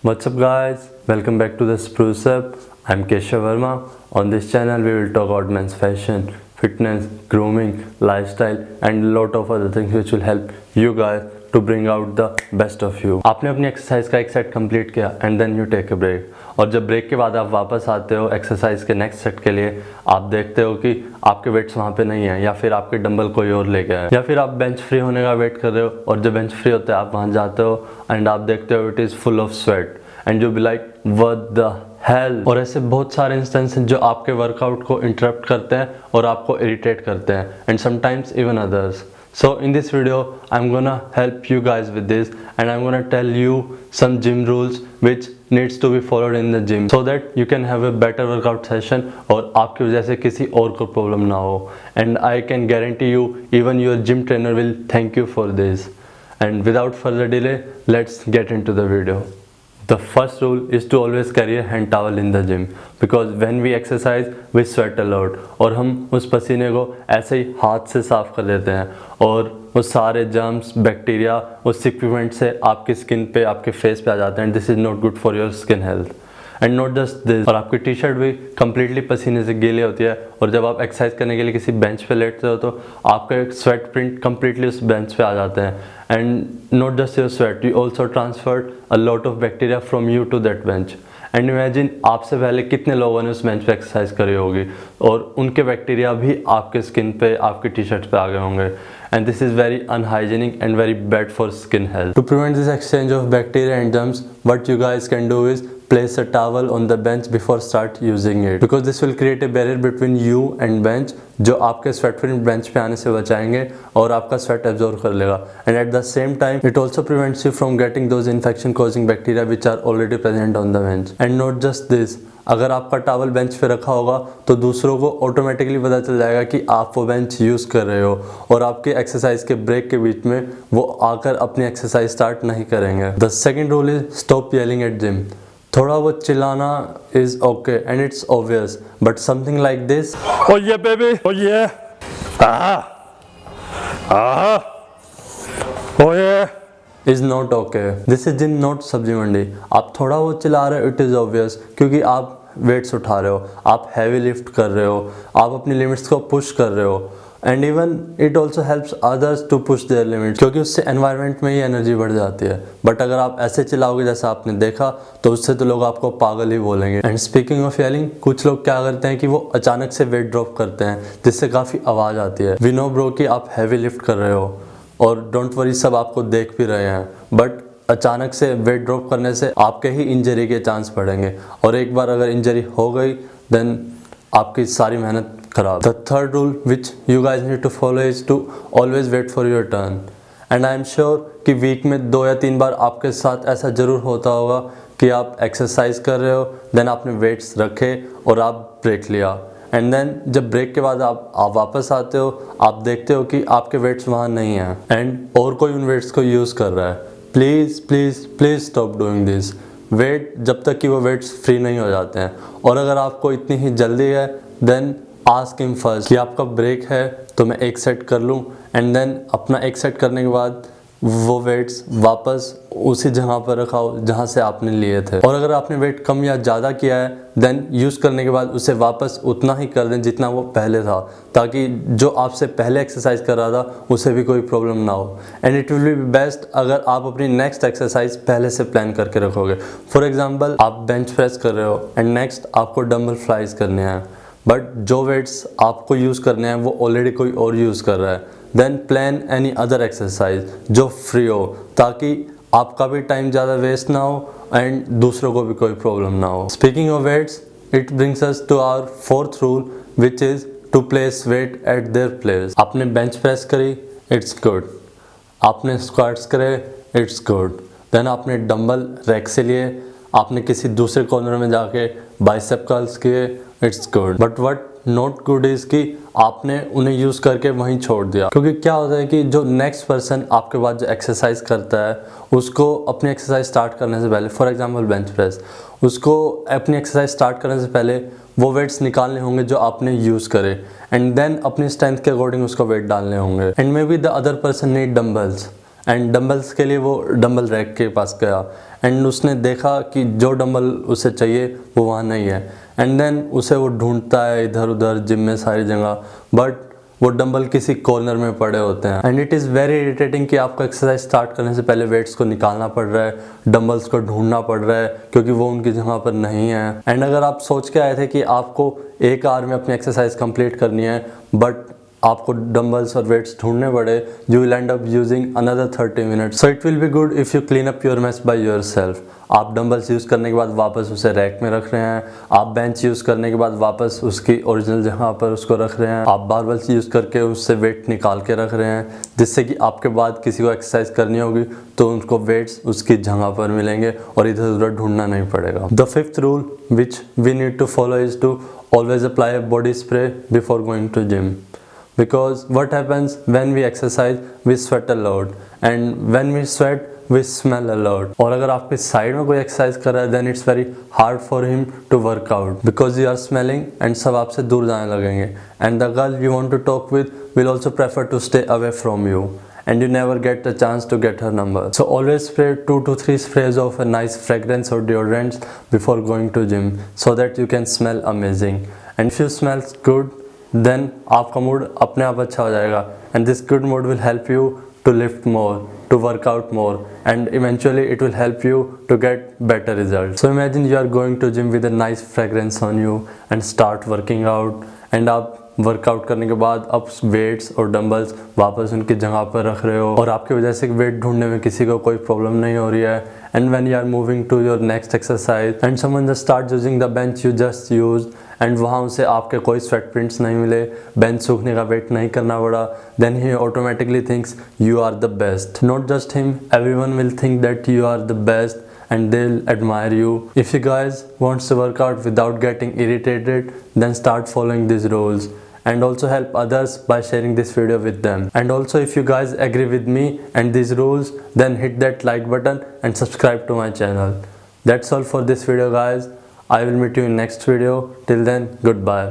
What's up guys, welcome back to the Spruce Up. I'm Keshav Verma. On this channel we will talk about men's fashion, fitness, grooming, lifestyle and a lot of other things which will help you guys to bring out the best of you. आपने अपनी exercise का एक set complete किया and then you take a break, और जब break के बाद आप वापस आते हो एक्सरसाइज के नेक्स्ट सेट के लिए, आप देखते हो कि आपके वेट्स वहाँ पे नहीं है या फिर आपके डंबल कोई और लेके आए, या फिर आप बेंच फ्री होने का वेट कर रहे हो और जब बेंच फ्री होता है आप वहाँ जाते हो एंड आप देखते हो it is full of sweat and you be like what the hell. और ऐसे बहुत सारे इंस्टेंस हैं जो आपके वर्कआउट को इंटरप्ट करते हैं और आपको इरिटेट करते हैं and sometimes even others. So in this video I'm gonna help you guys with this and I'm gonna tell you some gym rules which needs to be followed in the gym so that you can have a better workout session और आपकी वजह से किसी और को problem ना हो. And I can guarantee you even your gym trainer will thank you for this. And without further delay, let's get into the video. The first rule is to always carry a hand towel in the gym because when we exercise we sweat a lot और हम उस पसीने को ऐसे ही हाथ से साफ कर देते हैं और वो सारे जर्म्स बैक्टीरिया उस इक्विपमेंट से आपकी स्किन पे आपके फेस पे आ जाते हैं. This is not good for your skin health and not just this. और आपकी टी शर्ट भी कम्प्लीटली पसीने से गीली होती है और जब आप एक्सरसाइज करने के लिए किसी बेंच पे लेटते हो तो आपका एक स्वेट प्रिंट कम्प्लीटली उस बेंच पे आ जाते हैं and not just your sweat, you also transferred a lot of bacteria from you to that bench. And imagine आपसे पहले कितने लोगों ने उस बेंच पे एक्सरसाइज करी होगी और उनके बैक्टीरिया भी आपके स्किन पे आपकी टी शर्ट पे आ गए होंगे and this is very unhygienic and very bad for skin health. To prevent this exchange of bacteria and germs, what you guys can do is place a towel on the bench before start using it because this will create a barrier between you and bench जो आपके sweat print bench पे आने से बचाएंगे और आपका sweat absorb कर लेगा and at the same time it also prevents you from getting those infection causing bacteria which are already present on the bench. And not just this, अगर आपका टॉवल बेंच पे रखा होगा तो दूसरों को ऑटोमेटिकली पता चल जाएगा कि आप वो बेंच यूज़ कर रहे हो और आपके एक्सरसाइज के ब्रेक के बीच में वो आकर अपनी एक्सरसाइज स्टार्ट नहीं करेंगे. The second rule is stop yelling at gym. थोड़ा वो चिल्लाना is okay and it's obvious but something like this, Oh yeah, baby. Oh yeah. Oh yeah. Is not okay. This is gym not sabzi mandi. आप थोड़ा वो चिल्ला रहे हो it is obvious क्योंकि आप वेट्स उठा रहे हो, आप हैवी लिफ्ट कर रहे हो, आप अपनी लिमिट्स को पुश कर रहे हो and even it also helps others to push their limits क्योंकि उससे एनवायरनमेंट में ही एनर्जी बढ़ जाती है. बट अगर आप ऐसे चिल्लाओगे जैसा आपने देखा तो उससे तो लोग आपको पागल ही बोलेंगे. एंड स्पीकिंग ऑफ येलिंग, कुछ लोग क्या करते हैं कि वो अचानक से वेट ड्रॉप करते हैं जिससे काफ़ी आवाज़ आती है. वी नो ब्रो कि आप हैवी लिफ्ट कर रहे हो और डोंट वरी सब आपको देख भी रहे हैं बट अचानक से वेट ड्रॉप करने से आपके ही इंजरी के चांस बढ़ेंगे और एक बार अगर इंजरी हो गई देन आपकी सारी मेहनत खराब. The third rule which you guys need to follow is to always wait for your turn. And I am sure कि वीक में 2 या 3 बार आपके साथ ऐसा ज़रूर होता होगा कि आप एक्सरसाइज कर रहे हो देन आपने वेट्स रखे और आप ब्रेक लिया एंड देन जब ब्रेक के बाद आप वापस आते हो आप देखते हो कि आपके वेट्स वहाँ नहीं हैं एंड और कोई उन वेट्स को यूज़ कर रहा है. Please please please stop doing this. Wait जब तक कि वो वेट्स फ्री नहीं हो जाते हैं और अगर आपको इतनी ही जल्दी है देन आस्क हिम फर्स्ट कि आपका ब्रेक है तो मैं एक सेट कर लूँ एंड देन अपना एक सेट करने के बाद वो वेट्स वापस उसी जगह पर रखाओ जहाँ से आपने लिए थे. और अगर आपने वेट कम या ज़्यादा किया है देन यूज़ करने के बाद उसे वापस उतना ही कर दें जितना वो पहले था ताकि जो आपसे पहले एक्सरसाइज कर रहा था उसे भी कोई प्रॉब्लम ना हो. And it will be best अगर आप अपनी नेक्स्ट एक्सरसाइज पहले से प्लान करके रखोगे. फॉर एग्जाम्पल आप बेंच प्रेस कर रहे हो एंड नेक्स्ट आपको डंबल फ्लाइज करने हैं बट जो वेट्स आपको यूज़ करने हैं वो ऑलरेडी कोई और यूज़ कर रहा है. Then plan any other exercise जो फ्री हो ताकि आपका भी टाइम ज़्यादा वेस्ट ना हो एंड दूसरों को भी कोई प्रॉब्लम ना हो. Speaking of weights, it brings us to our fourth rule which is to place weight at their place. आपने बेंच प्रेस करी इट्स गुड, आपने स्क्वाट्स करे इट्स गुड, देन आपने डंबल रैक से लिए, आपने किसी दूसरे कॉर्नर में जाके बाइसेप कर्ल्स किए it's good. But what not good is कि आपने उन्हें यूज़ करके वहीं छोड़ दिया क्योंकि क्या होता है कि जो नेक्स्ट पर्सन आपके बाद जो एक्सरसाइज करता है उसको अपनी एक्सरसाइज स्टार्ट करने से पहले, फॉर एग्जांपल बेंच प्रेस, उसको अपनी एक्सरसाइज स्टार्ट करने से पहले वो वेट्स निकालने होंगे जो आपने यूज़ करे एंड देन अपनी स्ट्रेंथ के अकॉर्डिंग उसको वेट डालने होंगे. And may be the other person need dumbbells and dumbbells के लिए वो डंबल रैक के पास गया एंड उसने देखा कि जो डंबल उसे चाहिए वो वहाँ नहीं है, एंड देन उसे वो ढूंढता है इधर उधर जिम में सारी जगह, बट वो डंबल किसी कॉर्नर में पड़े होते हैं। And it is very irritating कि आपको एक्सरसाइज स्टार्ट करने से पहले वेट्स को निकालना पड़ रहा है, डंबल्स को ढूंढना पड़ रहा है क्योंकि वो उनकी जगह पर नहीं है। एंड अगर आप सोच के आए थे कि आपको 1 आवर में अपनी एक्सरसाइज कंप्लीट करनी है, बट आपको डंबल्स और वेट्स ढूंढने पड़े, you will and up using another 30 minutes. So it will be good if you clean up your mess by yourself. आप डंबल्स यूज़ करने के बाद वापस उसे रैक में रख रहे हैं, आप बेंच यूज़ करने के बाद वापस उसकी ओरिजिनल जगह पर उसको रख रहे हैं, आप बारबल्स यूज़ करके उससे वेट निकाल के रख रहे हैं, जिससे कि आपके बाद किसी को एक्सरसाइज करनी होगी तो उनको वेट्स उसकी जगह पर मिलेंगे और इधर उधर ढूंढना नहीं पड़ेगा। The 5th rule which we need to follow is to always apply body spray before going to gym. Because what happens when we exercise, we sweat a lot, and when we sweat we smell a lot. और अगर आपके side में कोई exercise कर रहा है then it's very hard for him to work out because you are smelling and सब आपसे दूर जाने लगेंगे, and the girl you want to talk with will also prefer to stay away from you and you never get the chance to get her number. So always spray 2 to 3 sprays of a nice fragrance or deodorants before going to gym so that you can smell amazing. And if you smell good, then आपका mood अपने आप अच्छा हो जाएगा, and this good mood will help you to lift more, to work out more, and eventually it will help you to get better result. So imagine you are going to gym with a nice fragrance on you and start working out, and आप workout करने के बाद अब weights और dumbbells वापस उनकी जगह पर रख रहे हो और आपकी वजह से वेट ढूंढने में किसी को कोई प्रॉब्लम नहीं हो रही है. And when you are moving to your next exercise and someone just start using the bench you just used, and वहाँ उसे आपके कोई स्वेट प्रिंट्स नहीं मिले, बेंच सूखने का वेट नहीं करना पड़ा, then he automatically thinks you are the best. Not just him, everyone will think that you are the best and they'll admire you. If you guys wants to work out without getting irritated, then start following these rules and also help others by sharing this video with them. And also if you guys agree with me and these rules, then hit that like button and subscribe to my channel. That's all for this video guys. I will meet you in next video. Till then, goodbye.